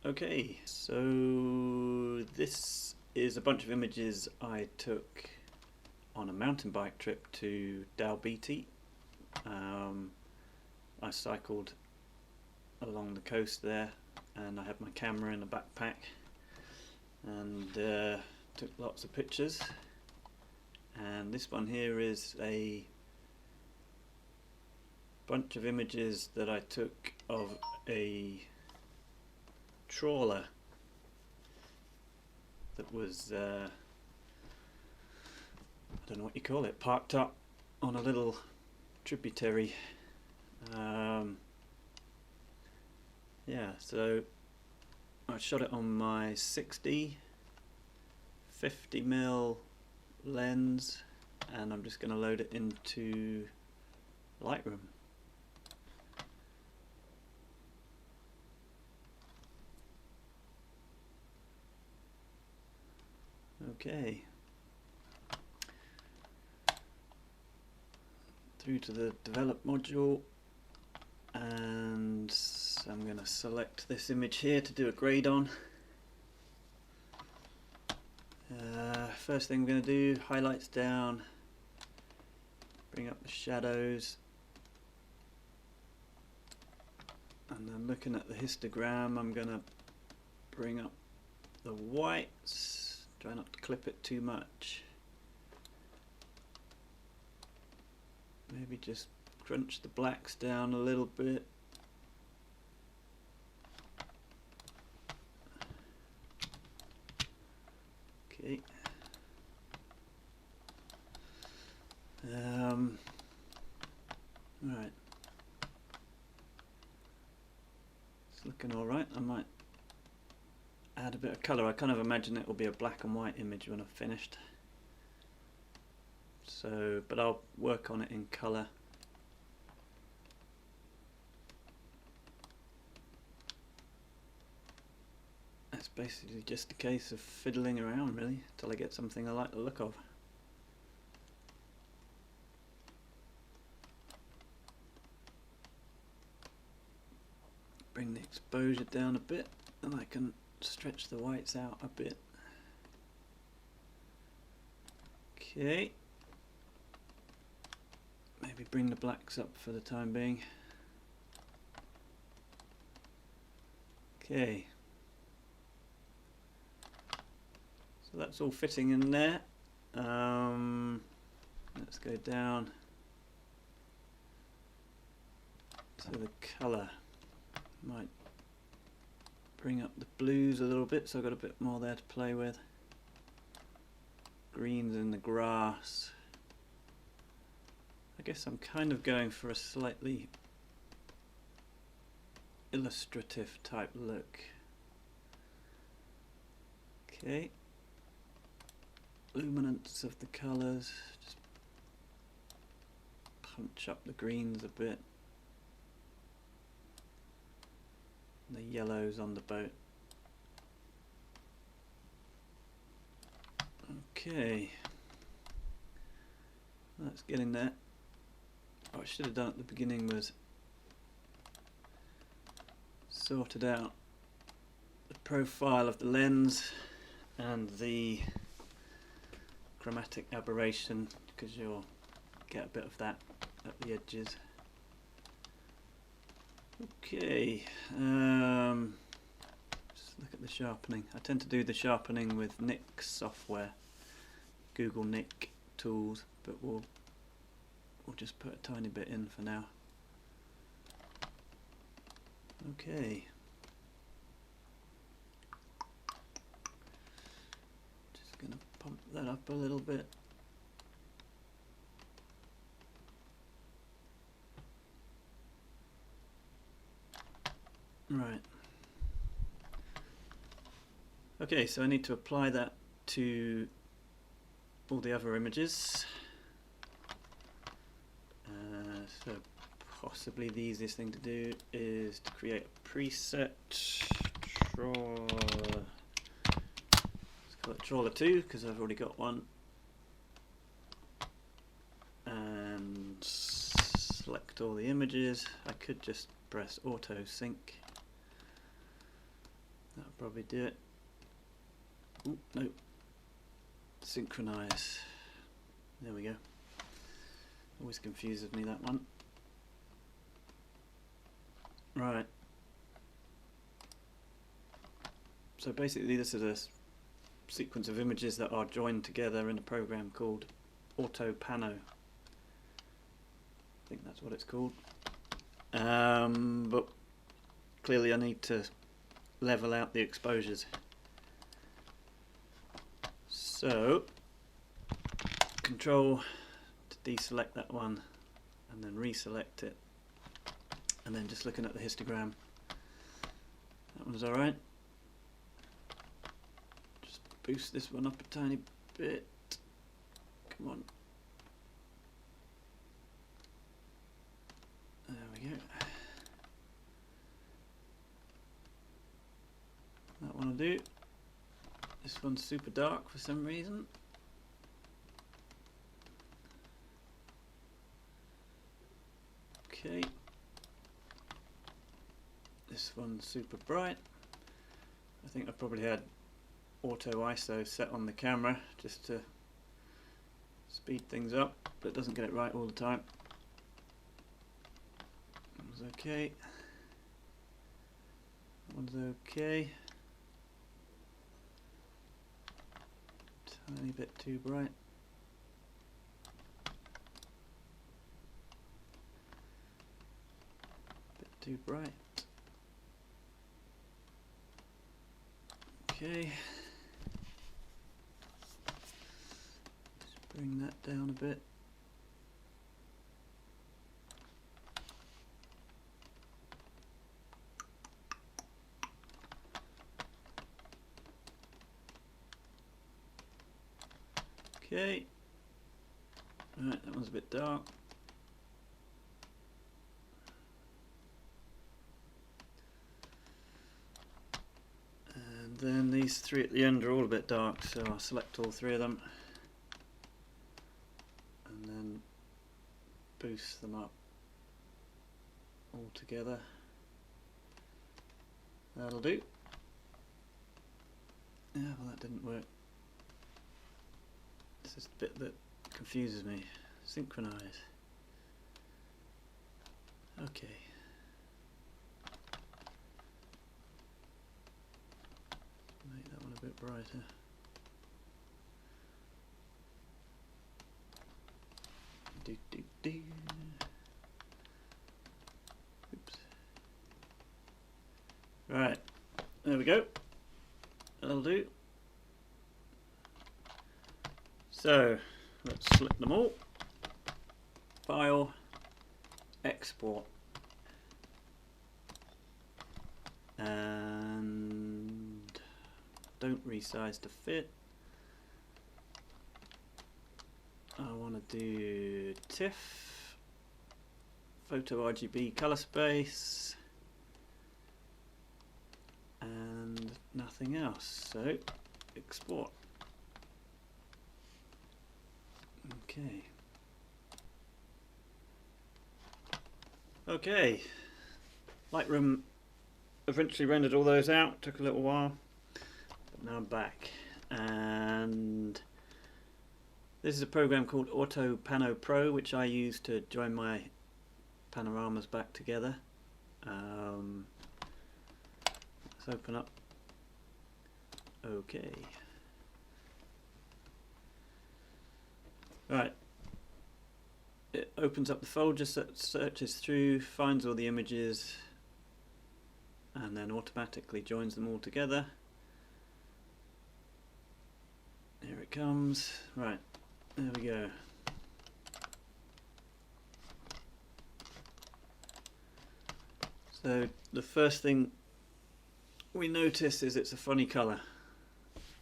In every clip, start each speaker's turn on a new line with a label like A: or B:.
A: Okay, so this is a bunch of images I took on a mountain bike trip to Dalbeattie. I cycled along the coast there and I had my camera in a backpack and took lots of pictures. And this one here is a bunch of images that I took of a trawler that was, I don't know what you call it, parked up on a little tributary. Yeah, so I shot it on my 60 50mm lens, and I'm just going to load it into Lightroom. Okay, through to the develop module, and I'm going to select this image here to do a grade on. First thing I'm going to do, highlights down, bring up the shadows, and then looking at the histogram I'm going to bring up the whites, try not to clip it too much, maybe just crunch the blacks down a little bit. Okay. Right. It's looking alright. I might add a bit of colour. I kind of imagine it will be a black and white image when I've finished. So, but I'll work on it in colour. It's basically just a case of fiddling around really till I get something I like the look of. Bring the exposure down a bit and I can stretch the whites out a bit. Okay, maybe bring the blacks up for the time being. Okay, so that's all fitting in there. Let's go down to the colour. Might bring up the blues a little bit so I've got a bit more there to play with. Greens in the grass. I guess I'm kind of going for a slightly illustrative type look. Okay, luminance of the colours, just punch up the greens a bit, the yellows on the boat. Okay, that's getting there. What I should have done at the beginning was sorted out the profile of the lens and the chromatic aberration, because you'll get a bit of that at the edges. Okay, just look at the sharpening. I tend to do the sharpening with NIK software, Google NIK tools, but we'll just put a tiny bit in for now. Okay. Just gonna pump that up a little bit. Right. Okay, so I need to apply that to all the other images. So possibly the easiest thing to do is to create a preset. Trawler. Let's call it Trawler 2 because I've already got one. And select all the images. I could just press auto sync. probably do it. Ooh, no. Synchronize. There we go. Always confuses me, that one. Right. So basically this is a sequence of images that are joined together in a program called Autopano. I think that's what it's called. But clearly I need to level out the exposures. So Control to deselect that one and then reselect it, and then just looking at the histogram, that one's alright. Just boost this one up a tiny bit. Come on. There we go. That one will do. This one's super dark for some reason. Okay. This one's super bright. I think I probably had auto ISO set on the camera just to speed things up, but it doesn't get it right all the time. That one's okay. That one's okay. Tiny bit too bright. Bit too bright. Okay. Just bring that down a bit. Okay. Right, that one's a bit dark. And then these three at the end are all a bit dark, so I'll select all three of them and then boost them up all together. That'll do. Yeah, well, that didn't work. This is the bit that confuses me. Synchronize. Okay. Make that one a bit brighter. Do do do. Oops. Right. There we go. That'll do. So let's select them all. File, export, and don't resize to fit. I want to do TIFF, photo RGB color space, and nothing else. So export. Okay. Okay. Lightroom eventually rendered all those out. Took a little while, but now I'm back. And this is a program called Autopano Pro, which I use to join my panoramas back together. Let's open up. Okay. Right. It opens up the folder, searches through, finds all the images, and then automatically joins them all together. Here it comes. Right, there we go. So the first thing we notice is it's a funny colour,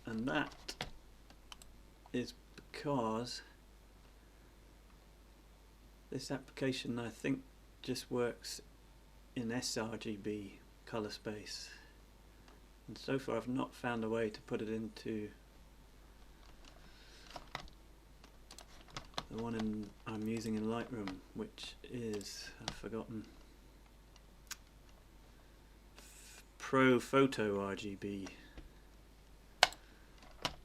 A: and that is because this application, I think, just works in sRGB colour space, and so far I've not found a way to put it into the one I'm using in Lightroom, which is, I've forgotten, Pro Photo RGB,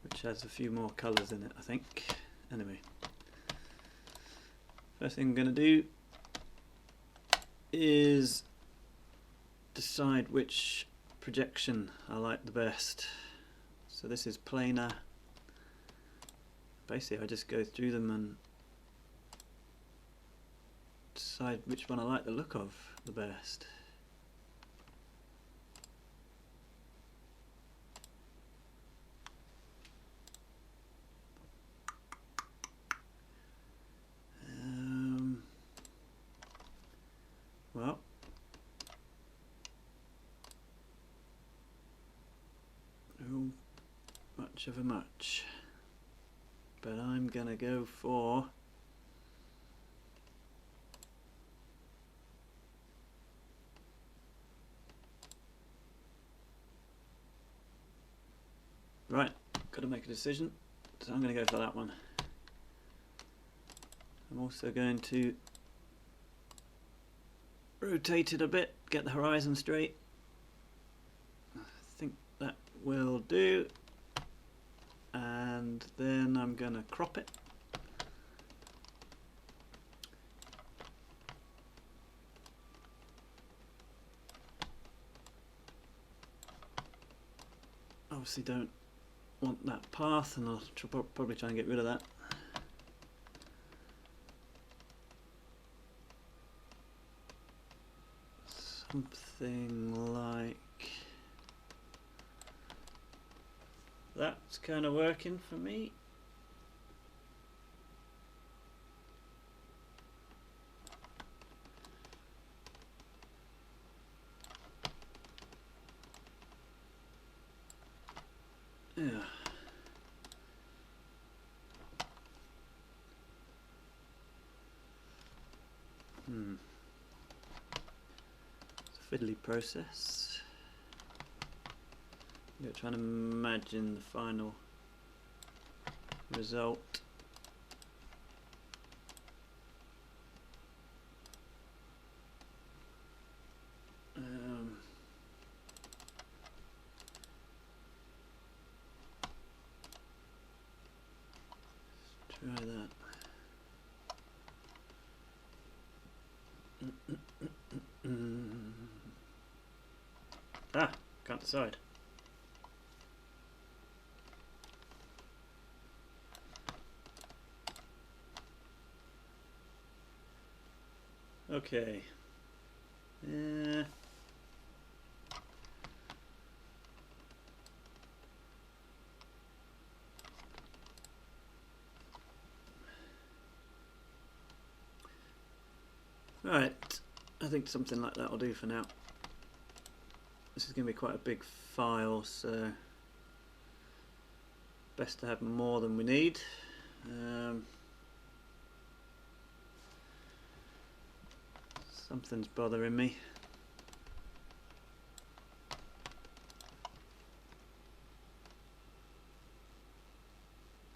A: which has a few more colours in it, I think. Anyway, first thing I'm going to do is decide which projection I like the best. So this is planar. Basically I just go through them and decide which one I like the look of the best. Well, no much of a much, but I'm gonna go for right, gotta make a decision, so I'm gonna go for that one. I'm also going to rotate it a bit, get the horizon straight. I think that will do, and then I'm going to crop it. Obviously don't want that path, and I'll probably try and get rid of that. Something like that's kind of working for me. Yeah. Fiddly process. You're trying to imagine the final result. Try that. Ah, can't decide. Okay. Right, I think something like that will do for now. This is going to be quite a big file, so best to have more than we need. Something's bothering me.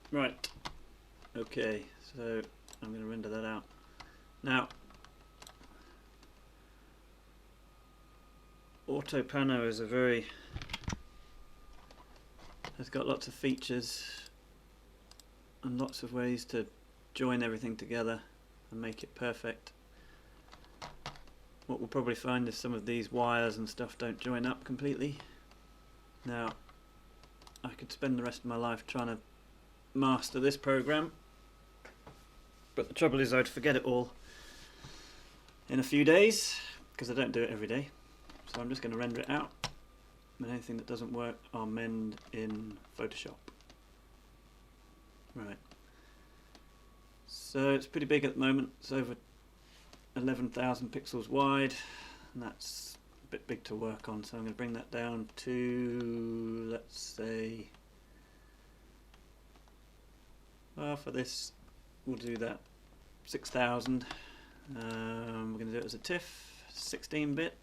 A: Right, okay, so I'm going to render that out. Now, Autopano is has got lots of features and lots of ways to join everything together and make it perfect. What we'll probably find is some of these wires and stuff don't join up completely. Now, I could spend the rest of my life trying to master this program, but the trouble is I'd forget it all in a few days because I don't do it every day. So I'm just going to render it out, and anything that doesn't work I'll mend in Photoshop. Right, so it's pretty big at the moment. It's over 11,000 pixels wide, and that's a bit big to work on, so I'm going to bring that down to, let's say, well, for this we'll do that 6,000. We're going to do it as a TIFF, 16-bit.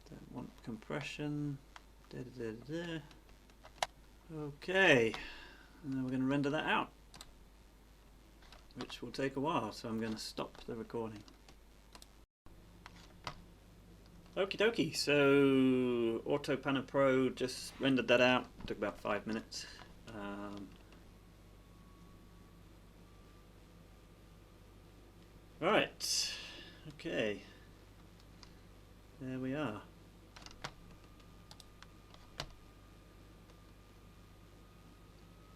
A: Don't want compression. Okay, and then we're going to render that out, which will take a while, so I'm going to stop the recording. Okie dokie, so Autopano Pro just rendered that out, took about 5 minutes. Right, okay, there we are.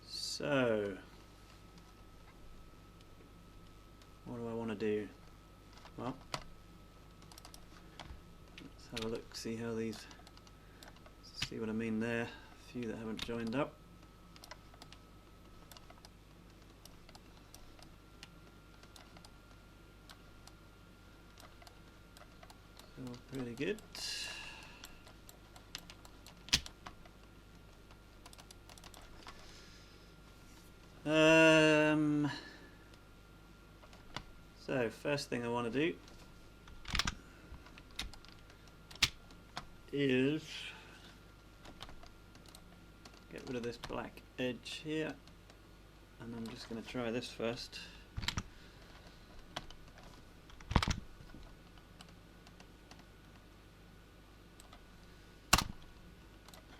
A: So, what do I want to do? Well, let's have a look, see how these, see what I mean there, a few that haven't joined up. So pretty good. So first thing I want to do is get rid of this black edge here, and I'm just going to try this first.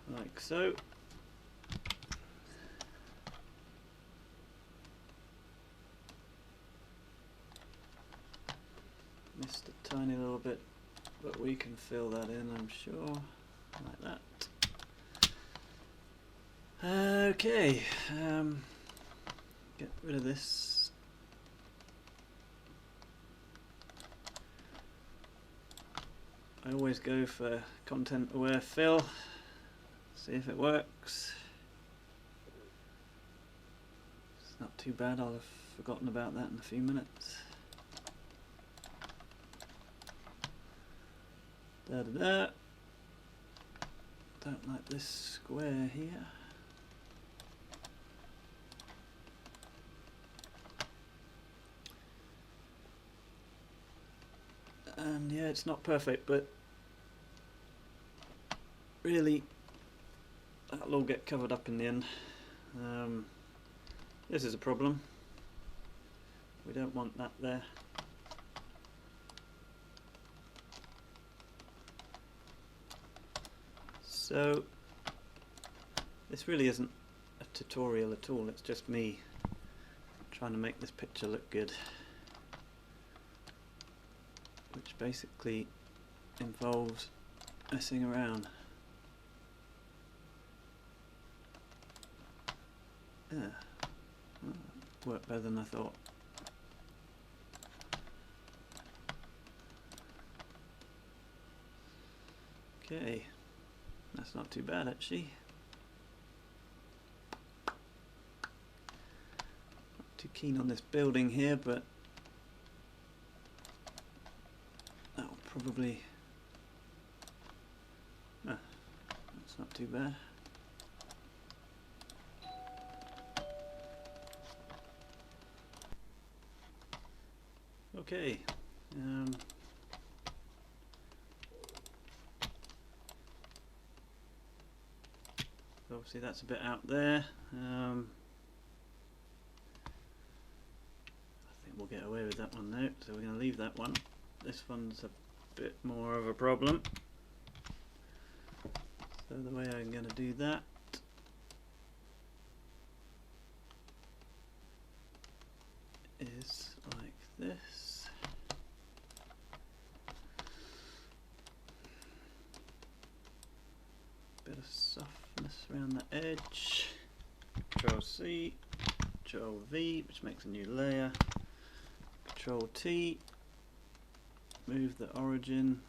A: Like so. Missed a tiny little bit, but we can fill that in, I'm sure, like that. Okay, get rid of this. I always go for content aware fill, see if it works. It's not too bad, I'll have forgotten about that in a few minutes. Da da da. Don't like this square here. And yeah, it's not perfect, but really that'll all get covered up in the end. This is a problem. We don't want that there. So this really isn't a tutorial at all, it's just me trying to make this picture look good, which basically involves messing around. Yeah, oh, worked better than I thought. Okay. That's not too bad actually. Not too keen on this building here, but that'll probably, that's not too bad. Okay. Obviously that's a bit out there. I think we'll get away with that one now, so we're going to leave that one. This one's a bit more of a problem. So the way I'm going to do that is like this. Bit of softness around the edge. Control C, Control V, which makes a new layer. Control T, move the origin.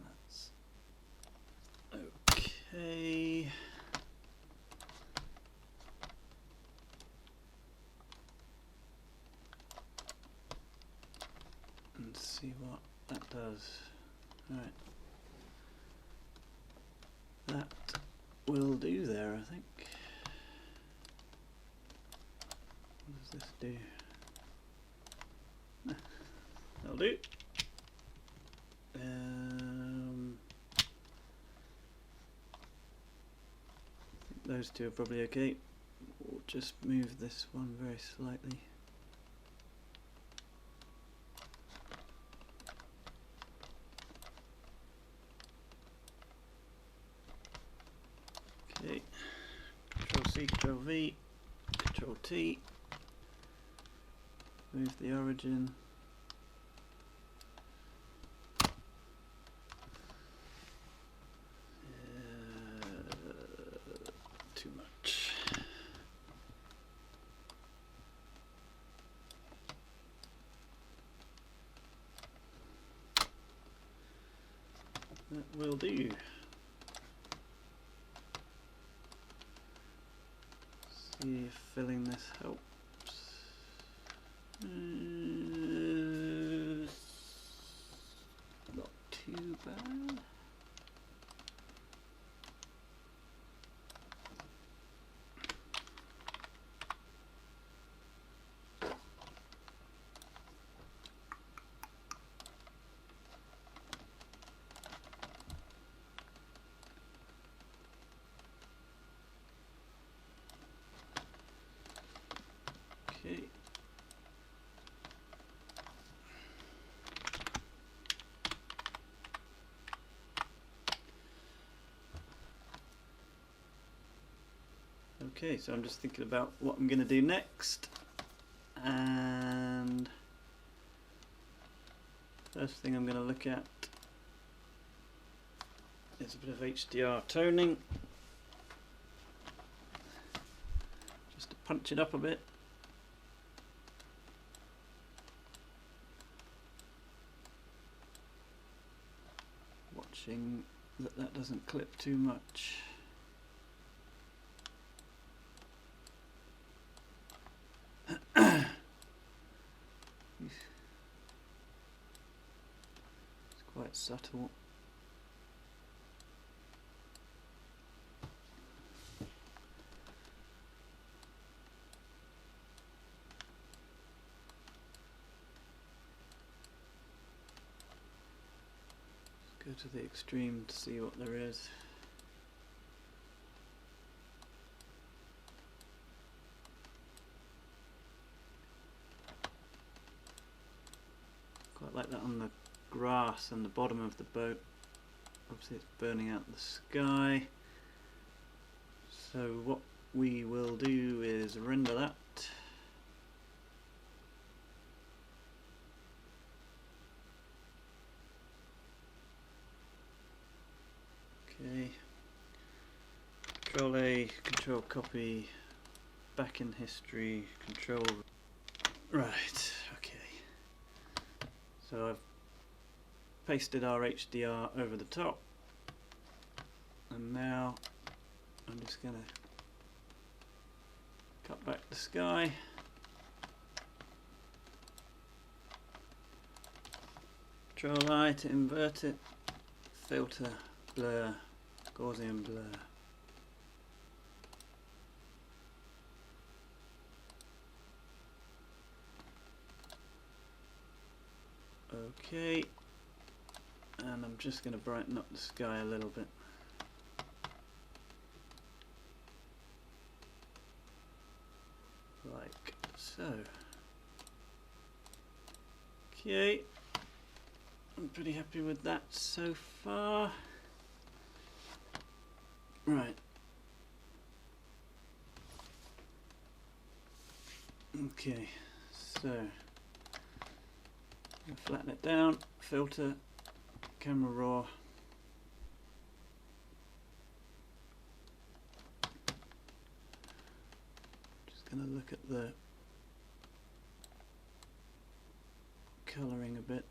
A: That's okay. And see what that does. Alright. That will do there, I think. What does this do? That'll do. I think those two are probably okay. We'll just move this one very slightly. copy, Control V, Control T, move the origin. Too much. That will do. See if filling this helps. Not too bad. Okay. Okay, so I'm just thinking about what I'm going to do next, and first thing I'm going to look at is a bit of HDR toning, just to punch it up a bit. Watching that that doesn't clip too much. It's quite subtle. Go to the extreme to see what there is. Quite like that on the grass and the bottom of the boat. Obviously it's burning out the sky. So what we will do is render that. Okay. Control A, Control Copy, back in history, Control. Right, okay. So I've pasted our HDR over the top, and now I'm just going to cut back the sky. Control I to invert it, filter, blur, Gaussian blur. Okay, and I'm just going to brighten up the sky a little bit. Like so. Okay, I'm pretty happy with that so far. Right. Okay, so flatten it down, filter, camera raw. Just going to look at the colouring a bit.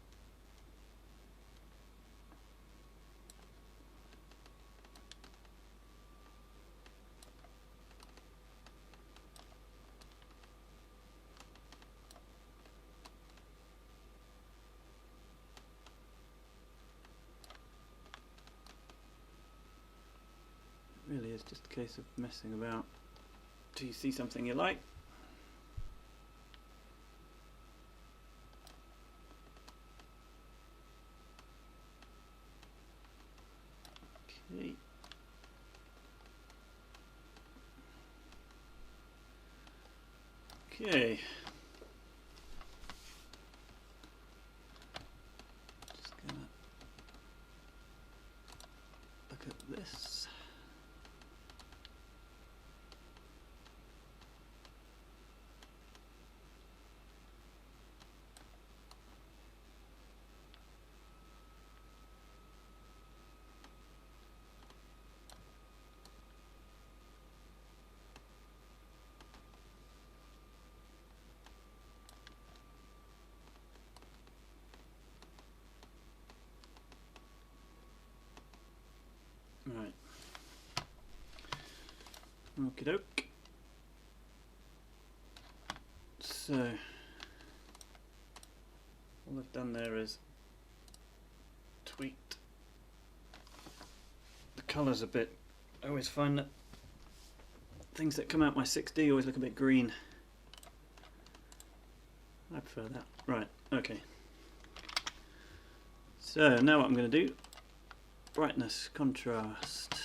A: Really is just a case of messing about till you see something you like. Okay. Okay. Just gonna look at this. Right. Okie doke. So all I've done there is tweaked the colours a bit. I always find that things that come out my 6D always look a bit green. I prefer that. Right, okay. So now what I'm going to do, brightness, contrast.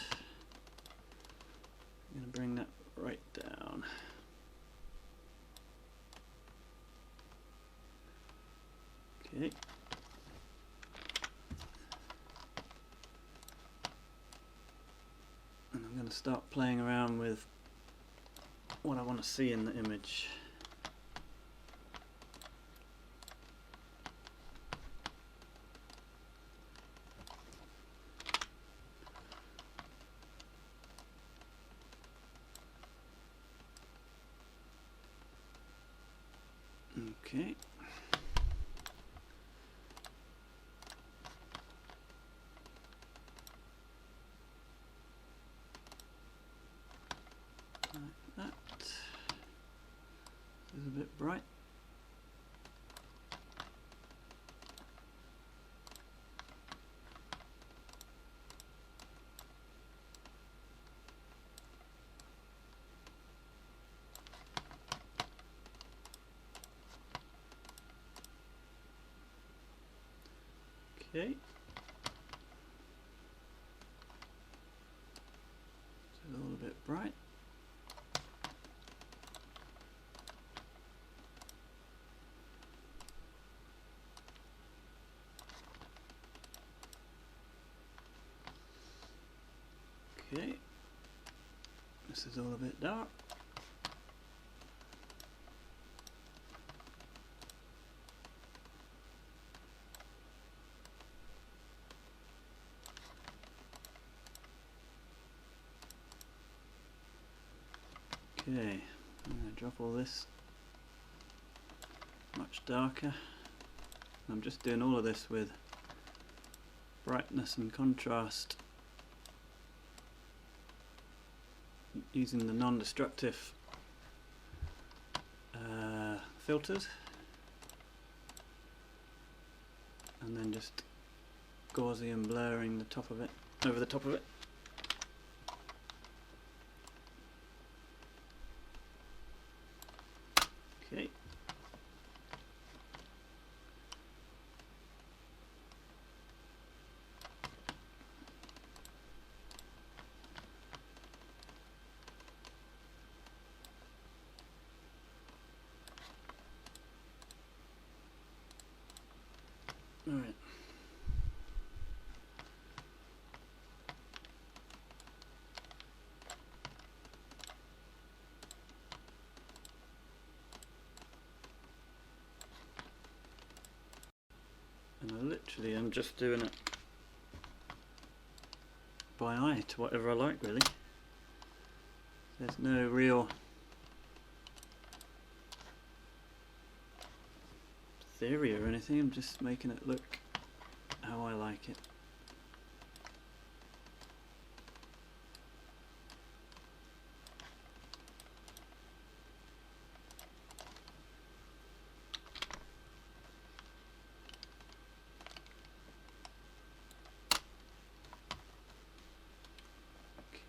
A: I'm going to bring that right down. Okay. And I'm going to start playing around with what I want to see in the image. Okay. Like that. This is a bit bright. Okay. It's a little bit bright. Okay. This is all a bit dark. Okay, I'm going to drop all this much darker. I'm just doing all of this with brightness and contrast using the non-destructive filters, and then just Gaussian blurring the top of it, over the top of it. Okay. All right. And I literally am just doing it by eye to whatever I like, really. There's no real theory or anything, I'm just making it look how I like it.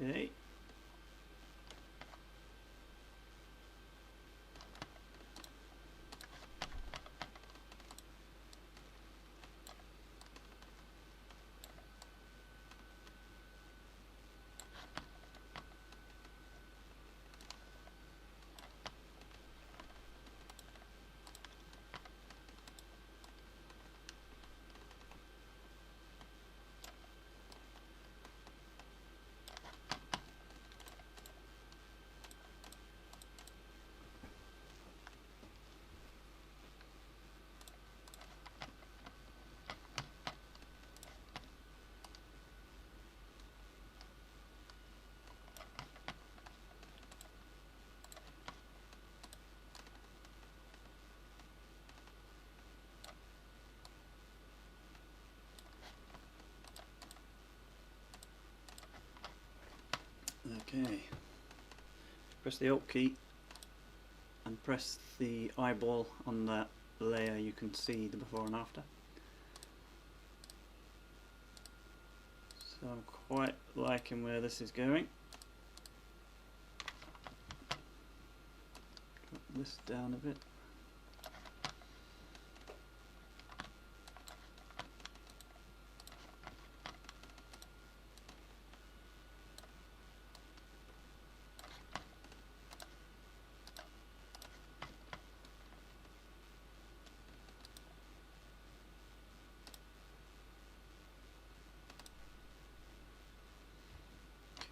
A: Okay. Okay, press the Alt key and press the eyeball on that layer. You can see the before and after. So I'm quite liking where this is going. Drop this down a bit.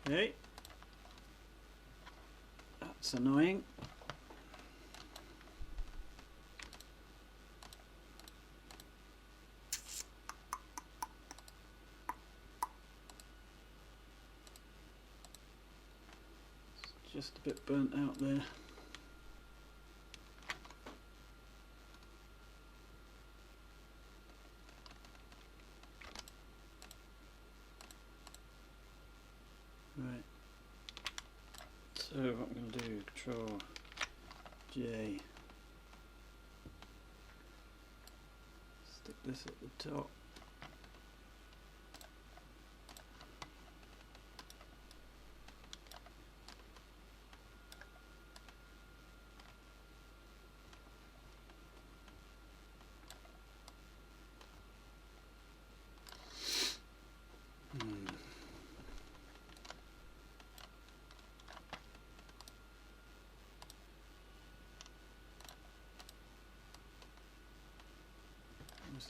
A: Okay, that's annoying. It's just a bit burnt out there. Right. So what I'm going to do, Control J, stick this at the top.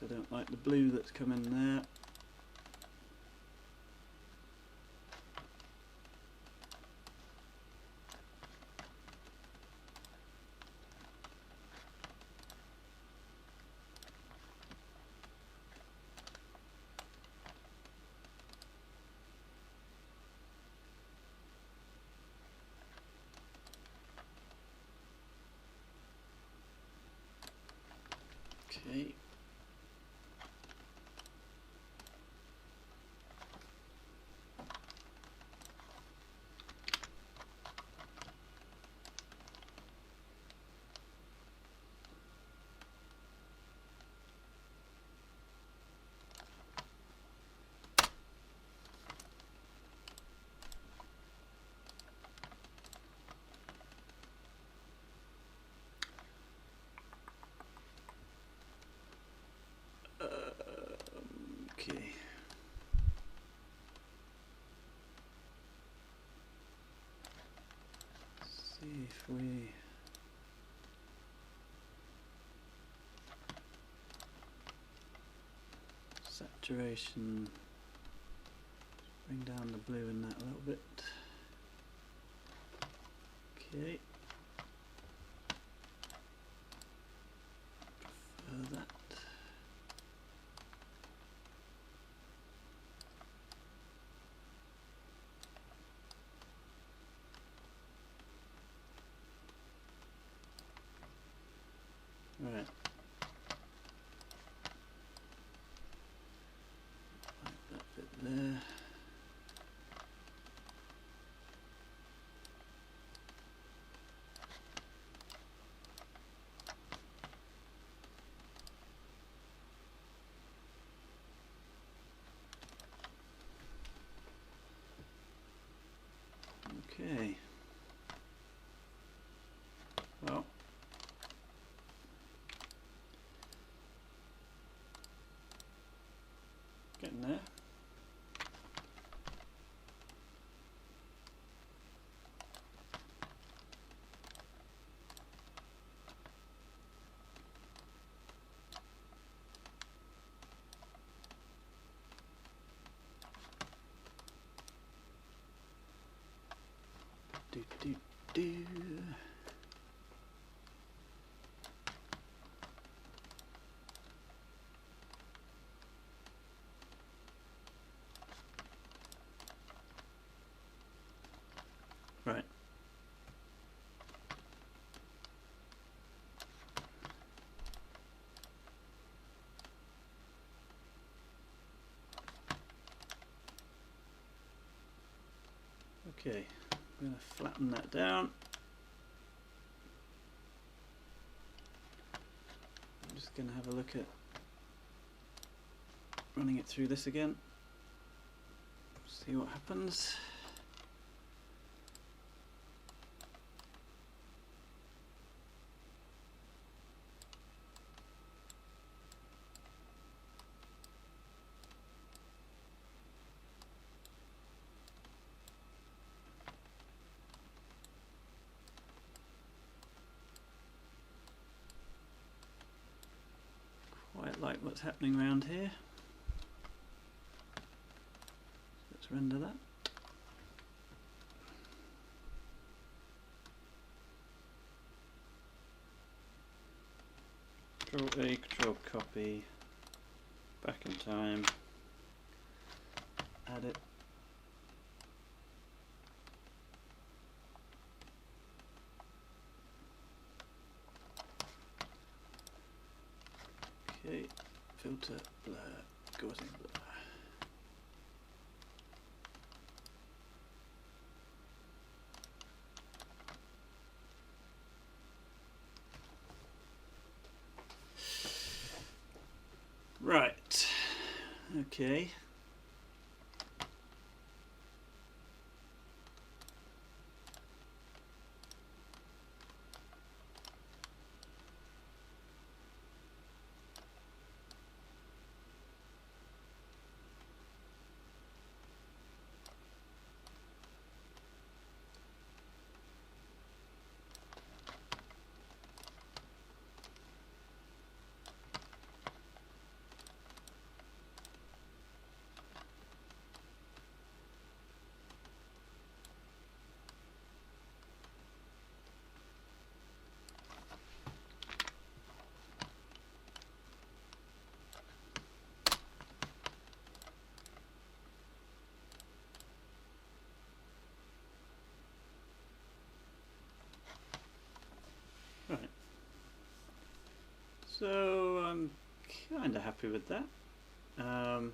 A: I don't like the blue that's come in there. Okay. Okay. See if we saturation, bring down the blue in that a little bit. Okay. Prefer that. Right. Like that bit there. Okay. Well, getting there. Do do do. Right. Okay. I'm going to flatten that down. I'm just going to have a look at running it through this again, see what happens. Quite like what's happening around here. Let's render that. Control A, Control copy, back in time, add it. Okay, filter, blur, Gaussian blur. Right, okay. Right. So I'm kind of happy with that. Going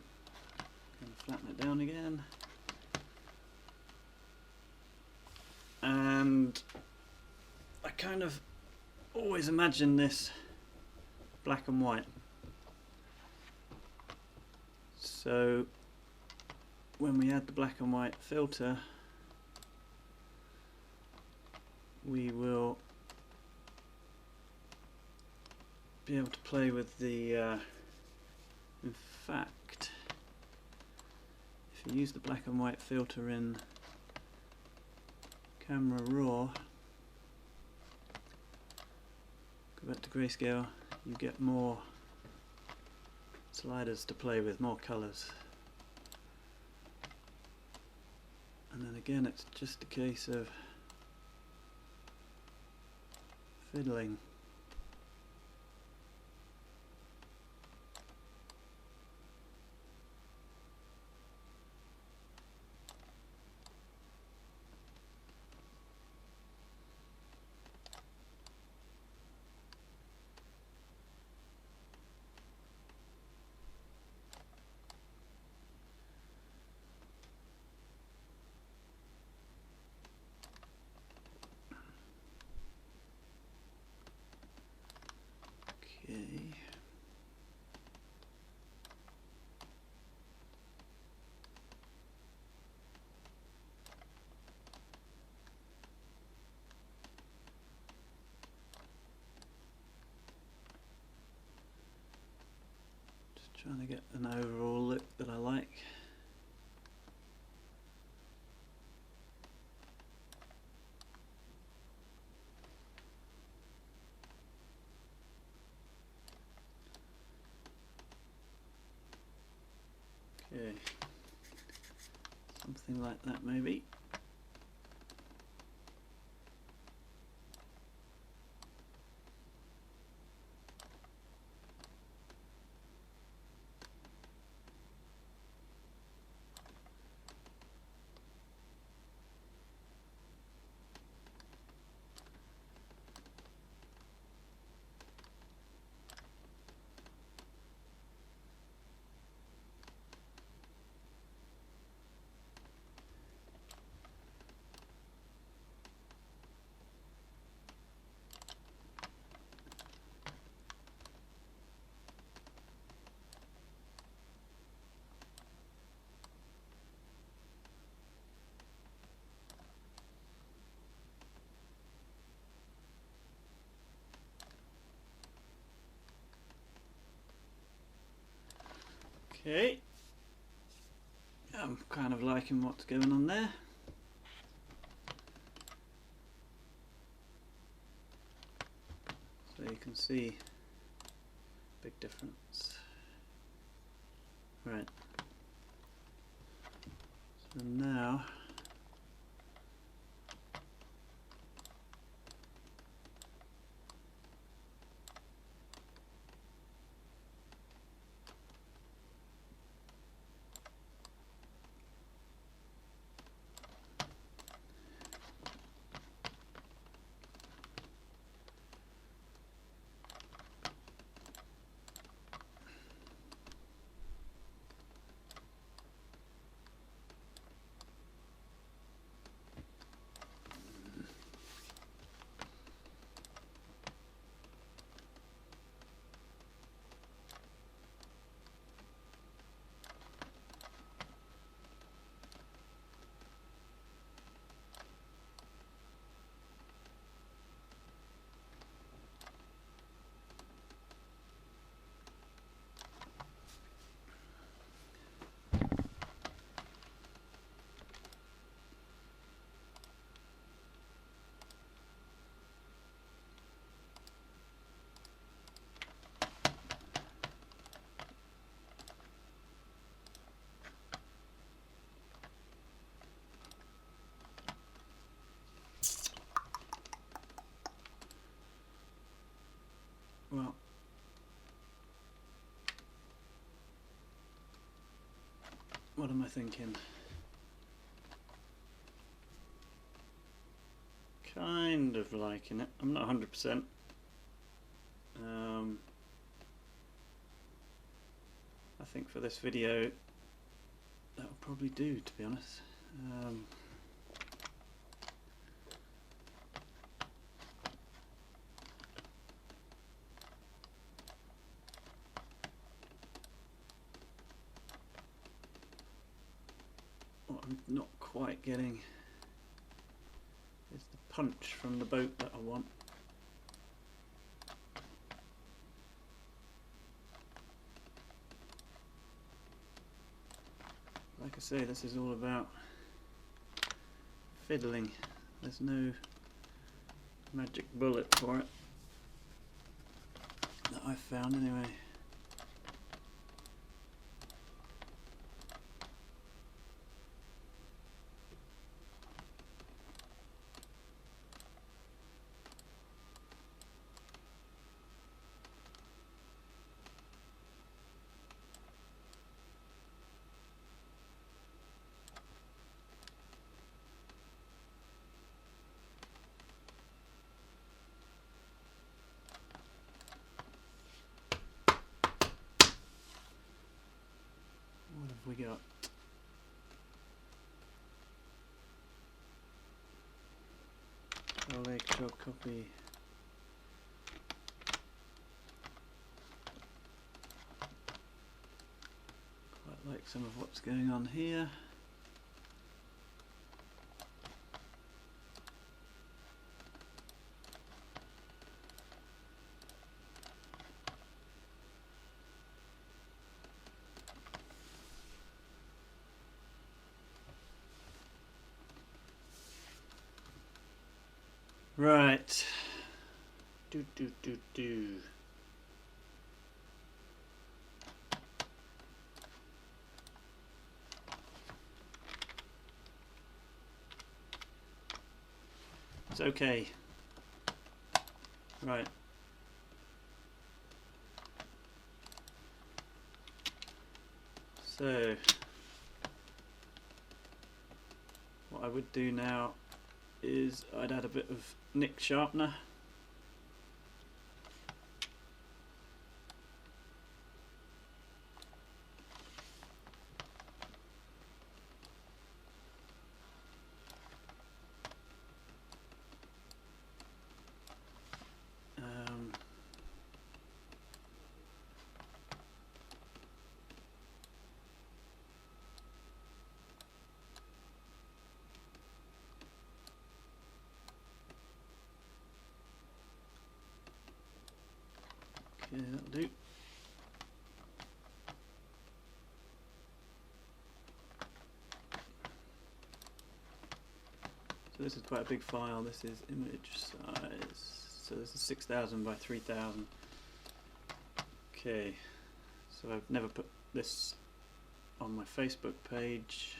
A: to flatten it down again. And I kind of always imagine this black and white. So when we add the black and white filter, we will be able to play with the in fact, if you use the black and white filter in Camera Raw, go back to grayscale, you get more sliders to play with, more colours. And then again, it's just a case of fiddling. Okay. Just trying to get an overall look that I like. Okay, something like that maybe. Okay, I'm kind of liking what's going on there. So you can see big difference. Right. So now well, what am I thinking? Kind of liking it. I'm not 100%. I think for this video that'll probably do, to be honest. What I'm not quite getting is the punch from the boat that I want. Like I say, this is all about fiddling. There's no magic bullet for it that I've found anyway. What have we got? Electro copy. Quite like some of what's going on here. Right. Do. It's okay. Right. So what I would do now is I'd add a bit of NIK sharpener. Okay, that'll do. So this is quite a big file. This is image size. So this is 6000 by 3000. Okay, so I've never put this on my Facebook page.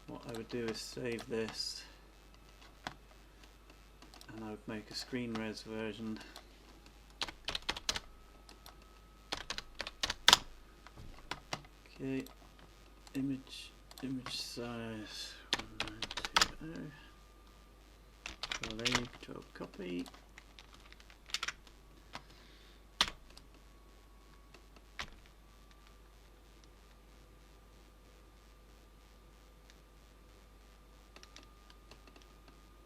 A: What I would do is save this, and I would make a screen res version. Okay, image size 1920, delay 12 copy.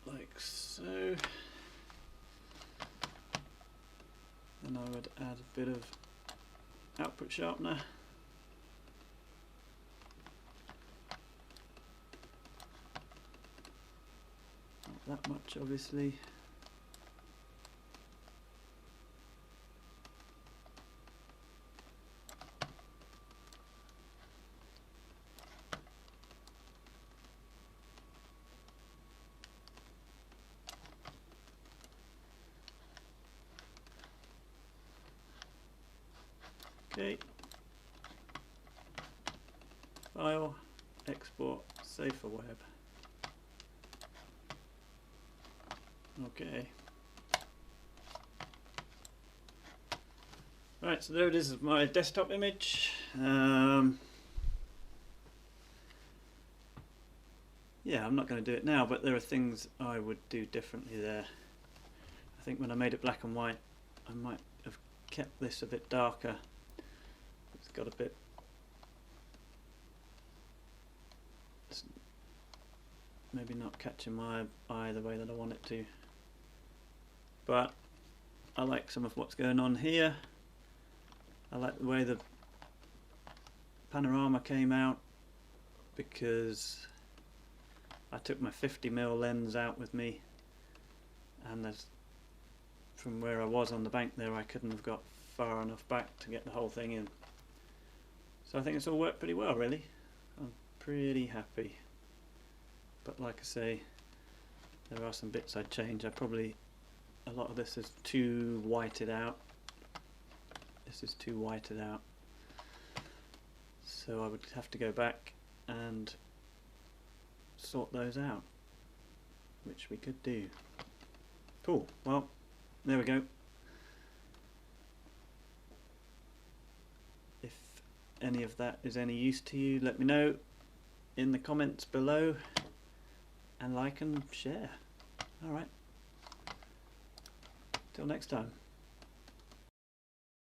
A: Like so. Then I would add a bit of output sharpener. Not that much, obviously. Okay. File, export, save for web. Okay. Right, so there it is, my desktop image. Yeah, I'm not going to do it now, but there are things I would do differently there. I think when I made it black and white, I might have kept this a bit darker. It's got a bit... It's maybe not catching my eye the way that I want it to. But I like some of what's going on here. I like the way the panorama came out, because I took my 50mm lens out with me, and there's, from where I was on the bank there, I couldn't have got far enough back to get the whole thing in. So I think it's all worked pretty well, really. I'm pretty happy. But like I say, there are some bits I'd change. A lot of this is too whited out. This is too whited out. So I would have to go back and sort those out, which we could do. Cool, well, there we go. If any of that is any use to you, let me know in the comments below, and like and share. Alright, till next time.